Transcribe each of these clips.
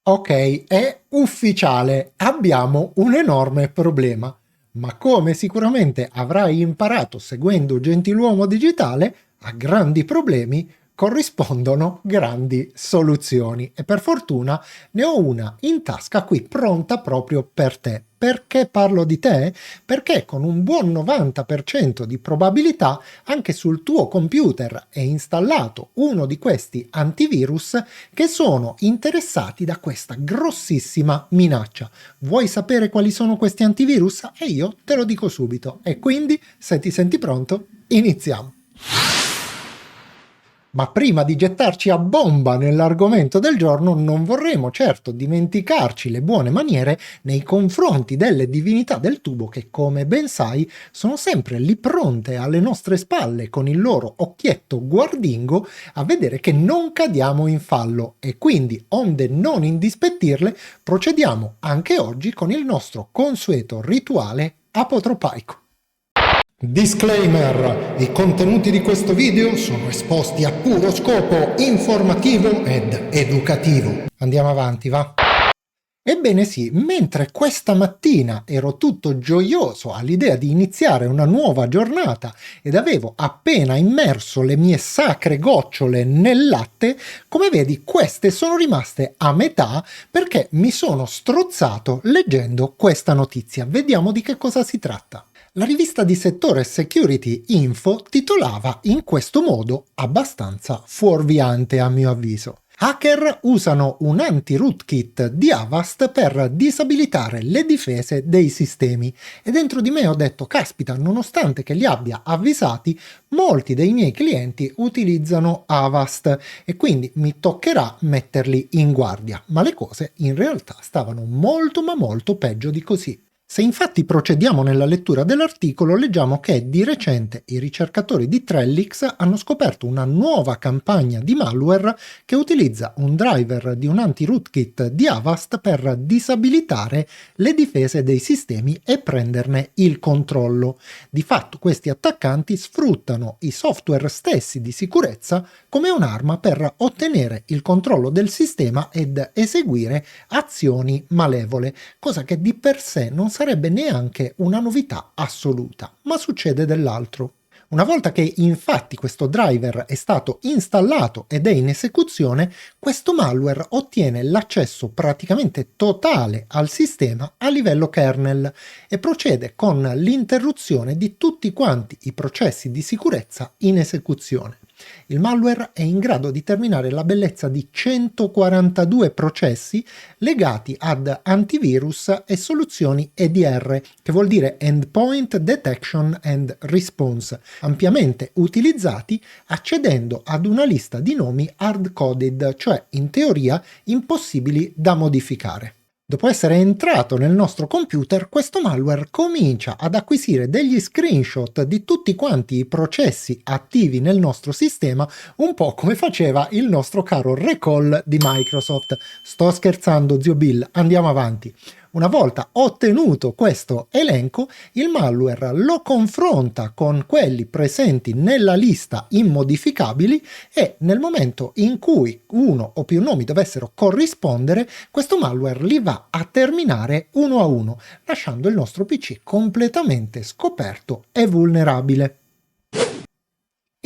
Ok, è ufficiale, abbiamo un enorme problema. Ma come sicuramente avrai imparato seguendo Gentiluomo Digitale, a grandi problemi corrispondono grandi soluzioni e per fortuna ne ho una in tasca qui pronta proprio per te. Perché parlo di te? Perché con un buon 90% di probabilità anche sul tuo computer è installato uno di questi antivirus che sono interessati da questa grossissima minaccia. Vuoi sapere quali sono questi antivirus? E io te lo dico subito. E quindi, se ti senti pronto, iniziamo. Ma prima di gettarci a bomba nell'argomento del giorno non vorremmo certo dimenticarci le buone maniere nei confronti delle divinità del tubo che, come ben sai, sono sempre lì pronte alle nostre spalle con il loro occhietto guardingo a vedere che non cadiamo in fallo e quindi, onde non indispettirle, procediamo anche oggi con il nostro consueto rituale apotropaico. Disclaimer: i contenuti di questo video sono esposti a puro scopo informativo ed educativo. Andiamo avanti, va? Ebbene sì, mentre questa mattina ero tutto gioioso all'idea di iniziare una nuova giornata ed avevo appena immerso le mie sacre gocciole nel latte, come vedi queste sono rimaste a metà perché mi sono strozzato leggendo questa notizia. Vediamo di che cosa si tratta. La rivista di settore Security Info titolava in questo modo abbastanza fuorviante a mio avviso. Hacker usano un anti-rootkit di Avast per disabilitare le difese dei sistemi e dentro di me ho detto caspita, nonostante che li abbia avvisati, molti dei miei clienti utilizzano Avast e quindi mi toccherà metterli in guardia, ma le cose in realtà stavano molto ma molto peggio di così. Se infatti procediamo nella lettura dell'articolo, leggiamo che di recente i ricercatori di Trellix hanno scoperto una nuova campagna di malware che utilizza un driver di un anti-rootkit di Avast per disabilitare le difese dei sistemi e prenderne il controllo. Di fatto questi attaccanti sfruttano i software stessi di sicurezza come un'arma per ottenere il controllo del sistema ed eseguire azioni malevole, cosa che di per sé non sarebbe neanche una novità assoluta, ma succede dell'altro. Una volta che infatti questo driver è stato installato ed è in esecuzione, questo malware ottiene l'accesso praticamente totale al sistema a livello kernel e procede con l'interruzione di tutti quanti i processi di sicurezza in esecuzione. Il malware è in grado di terminare la bellezza di 142 processi legati ad antivirus e soluzioni EDR, che vuol dire Endpoint Detection and Response, ampiamente utilizzati accedendo ad una lista di nomi hard-coded, cioè in teoria impossibili da modificare. Dopo essere entrato nel nostro computer, questo malware comincia ad acquisire degli screenshot di tutti quanti i processi attivi nel nostro sistema, un po' come faceva il nostro caro recall di Microsoft. Sto scherzando, zio Bill, andiamo avanti. Una volta ottenuto questo elenco, il malware lo confronta con quelli presenti nella lista immodificabili e nel momento in cui uno o più nomi dovessero corrispondere, questo malware li va a terminare uno a uno, lasciando il nostro PC completamente scoperto e vulnerabile.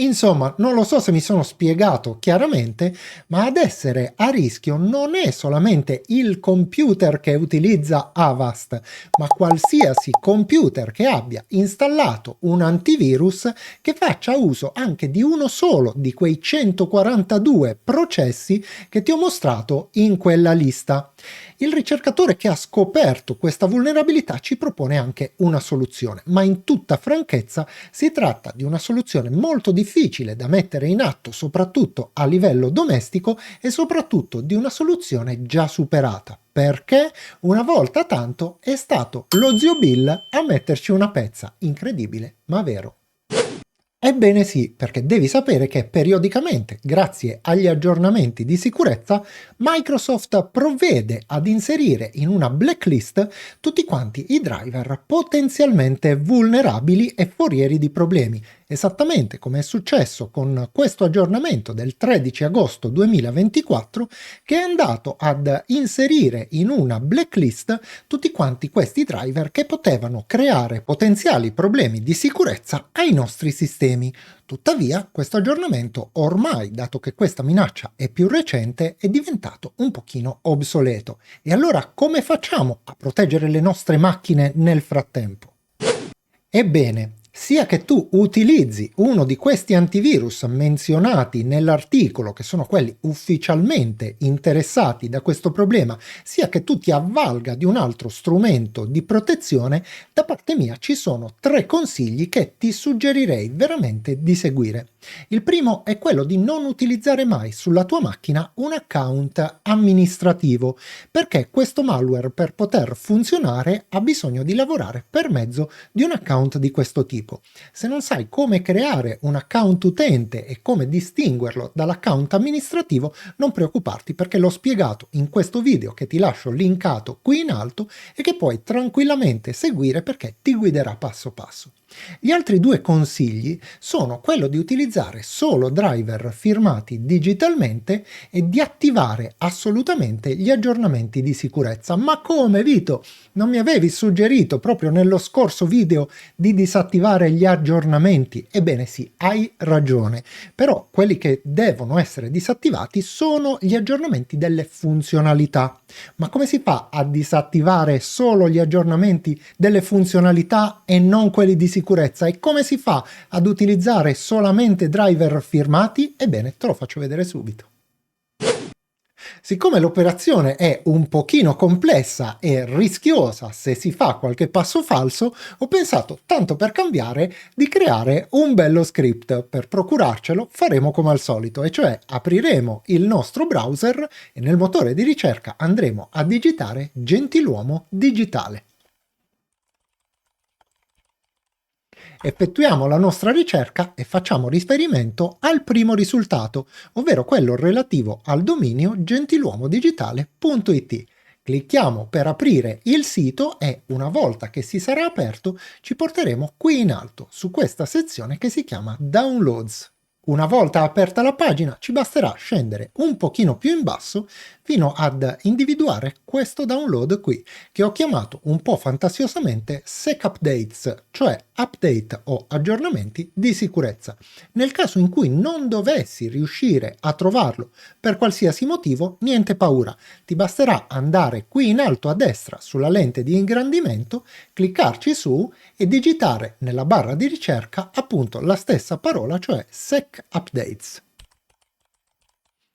Insomma, non lo so se mi sono spiegato chiaramente, ma ad essere a rischio non è solamente il computer che utilizza Avast, ma qualsiasi computer che abbia installato un antivirus che faccia uso anche di uno solo di quei 142 processi che ti ho mostrato in quella lista. Il ricercatore che ha scoperto questa vulnerabilità ci propone anche una soluzione, ma in tutta franchezza si tratta di una soluzione molto difficile da mettere in atto soprattutto a livello domestico e soprattutto di una soluzione già superata, perché una volta tanto è stato lo zio Bill a metterci una pezza, incredibile ma vero. Ebbene sì, perché devi sapere che periodicamente, grazie agli aggiornamenti di sicurezza, Microsoft provvede ad inserire in una blacklist tutti quanti i driver potenzialmente vulnerabili e forieri di problemi. esattamente come è successo con questo aggiornamento del 13 agosto 2024 che è andato ad inserire in una blacklist tutti quanti questi driver che potevano creare potenziali problemi di sicurezza ai nostri sistemi. Tuttavia, questo aggiornamento ormai, dato che questa minaccia è più recente, è diventato un pochino obsoleto. E allora come facciamo a proteggere le nostre macchine nel frattempo? Ebbene, sia che tu utilizzi uno di questi antivirus menzionati nell'articolo, che sono quelli ufficialmente interessati da questo problema, sia che tu ti avvalga di un altro strumento di protezione, da parte mia ci sono 3 consigli che ti suggerirei veramente di seguire. Il primo è quello di non utilizzare mai sulla tua macchina un account amministrativo, perché questo malware, per poter funzionare, ha bisogno di lavorare per mezzo di un account di questo tipo. Se non sai come creare un account utente e come distinguerlo dall'account amministrativo, non preoccuparti, perché l'ho spiegato in questo video che ti lascio linkato qui in alto e che puoi tranquillamente seguire perché ti guiderà passo passo. Gli altri 2 consigli sono quello di utilizzare solo driver firmati digitalmente e di attivare assolutamente gli aggiornamenti di sicurezza. Ma come, Vito? Non mi avevi suggerito proprio nello scorso video di disattivare gli aggiornamenti? Ebbene sì, hai ragione, però quelli che devono essere disattivati sono gli aggiornamenti delle funzionalità. Ma come si fa a disattivare solo gli aggiornamenti delle funzionalità e non quelli di sicurezza? E come si fa ad utilizzare solamente driver firmati? Ebbene, te lo faccio vedere subito. Siccome l'operazione è un pochino complessa e rischiosa se si fa qualche passo falso, ho pensato, tanto per cambiare, di creare un bello script. Per procurarcelo faremo come al solito, e cioè apriremo il nostro browser e nel motore di ricerca andremo a digitare Gentiluomo Digitale. Effettuiamo la nostra ricerca e facciamo riferimento al primo risultato, ovvero quello relativo al dominio gentiluomodigitale.it. Clicchiamo per aprire il sito e una volta che si sarà aperto ci porteremo qui in alto su questa sezione che si chiama Downloads. Una volta aperta la pagina ci basterà scendere un pochino più in basso fino ad individuare questo download qui, che ho chiamato un po' fantasiosamente Sec Updates, cioè update o aggiornamenti di sicurezza. Nel caso in cui non dovessi riuscire a trovarlo per qualsiasi motivo, niente paura, ti basterà andare qui in alto a destra sulla lente di ingrandimento, cliccarci su e digitare nella barra di ricerca appunto la stessa parola, cioè Sec Updates.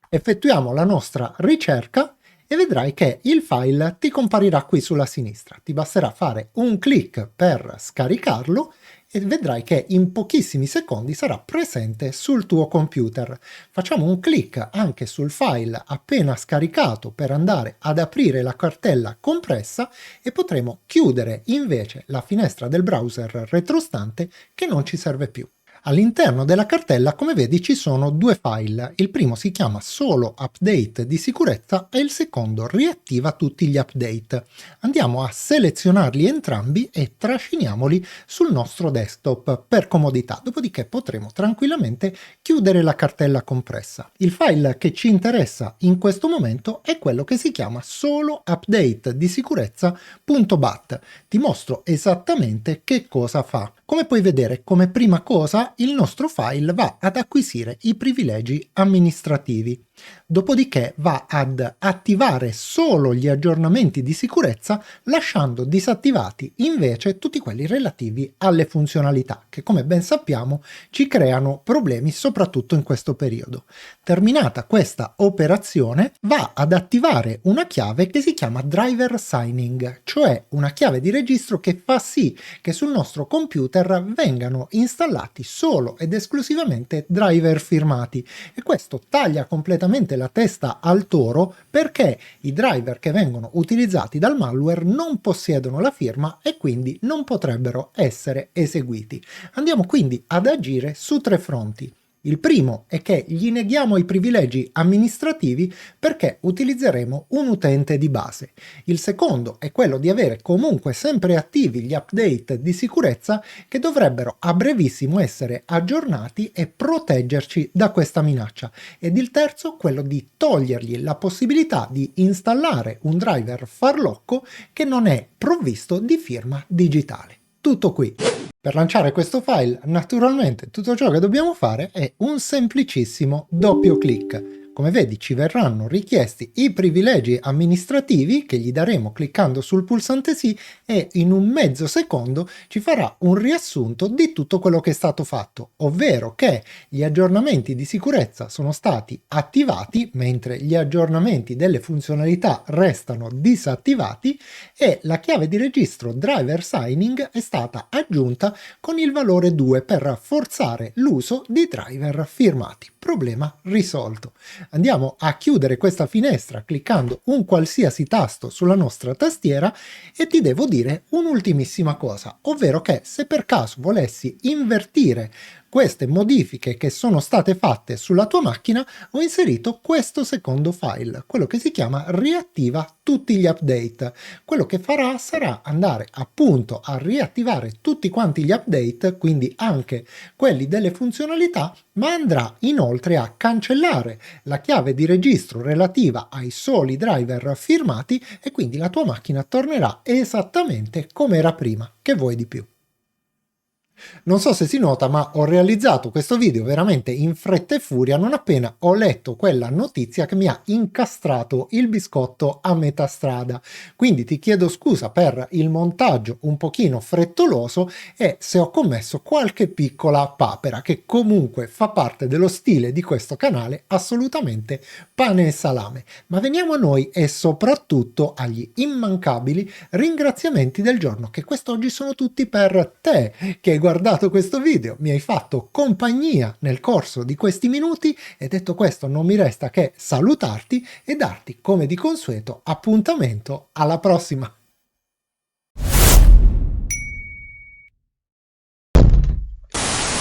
Effettuiamo la nostra ricerca e vedrai che il file ti comparirà qui sulla sinistra. Ti basterà fare un clic per scaricarlo e vedrai che in pochissimi secondi sarà presente sul tuo computer. Facciamo un clic anche sul file appena scaricato per andare ad aprire la cartella compressa e potremo chiudere invece la finestra del browser retrostante che non ci serve più. All'interno della cartella, come vedi, ci sono 2 file. Il primo si chiama solo update di sicurezza e il secondo riattiva tutti gli update. Andiamo a selezionarli entrambi e trasciniamoli sul nostro desktop per comodità, dopodiché potremo tranquillamente chiudere la cartella compressa. Il file che ci interessa in questo momento è quello che si chiama solo update di sicurezza.bat. Ti mostro esattamente che cosa fa. Come puoi vedere, come prima cosa, il nostro file va ad acquisire i privilegi amministrativi. Dopodiché va ad attivare solo gli aggiornamenti di sicurezza, lasciando disattivati invece tutti quelli relativi alle funzionalità, che come ben sappiamo ci creano problemi soprattutto in questo periodo. Terminata questa operazione, va ad attivare una chiave che si chiama driver signing, cioè una chiave di registro che fa sì che sul nostro computer vengano installati solo ed esclusivamente driver firmati, e questo taglia completamente la testa al toro, perché i driver che vengono utilizzati dal malware non possiedono la firma e quindi non potrebbero essere eseguiti. Andiamo quindi ad agire su 3 fronti. Il primo è che gli neghiamo i privilegi amministrativi perché utilizzeremo un utente di base. Il secondo è quello di avere comunque sempre attivi gli update di sicurezza che dovrebbero a brevissimo essere aggiornati e proteggerci da questa minaccia. Ed il terzo, quello di togliergli la possibilità di installare un driver farlocco che non è provvisto di firma digitale. Tutto qui. Per lanciare questo file, naturalmente, tutto ciò che dobbiamo fare è un semplicissimo doppio clic. Come vedi, ci verranno richiesti i privilegi amministrativi che gli daremo cliccando sul pulsante sì e in un mezzo secondo ci farà un riassunto di tutto quello che è stato fatto, ovvero che gli aggiornamenti di sicurezza sono stati attivati mentre gli aggiornamenti delle funzionalità restano disattivati e la chiave di registro driver signing è stata aggiunta con il valore 2 per forzare l'uso di driver firmati. Problema risolto. Andiamo a chiudere questa finestra cliccando un qualsiasi tasto sulla nostra tastiera e ti devo dire un'ultimissima cosa, ovvero che se per caso volessi invertire queste modifiche che sono state fatte sulla tua macchina, ho inserito questo secondo file, quello che si chiama riattiva tutti gli update. Quello che farà sarà andare appunto a riattivare tutti quanti gli update, quindi anche quelli delle funzionalità, ma andrà inoltre a cancellare la chiave di registro relativa ai soli driver firmati e quindi la tua macchina tornerà esattamente come era prima. Che vuoi di più? Non so se si nota, ma ho realizzato questo video veramente in fretta e furia non appena ho letto quella notizia che mi ha incastrato il biscotto a metà strada. Quindi ti chiedo scusa per il montaggio un pochino frettoloso e se ho commesso qualche piccola papera, che comunque fa parte dello stile di questo canale, assolutamente pane e salame. Ma veniamo a noi e soprattutto agli immancabili ringraziamenti del giorno, che quest'oggi sono tutti per te, che hai guardato questo video, mi hai fatto compagnia nel corso di questi minuti e detto questo non mi resta che salutarti e darti come di consueto appuntamento alla prossima.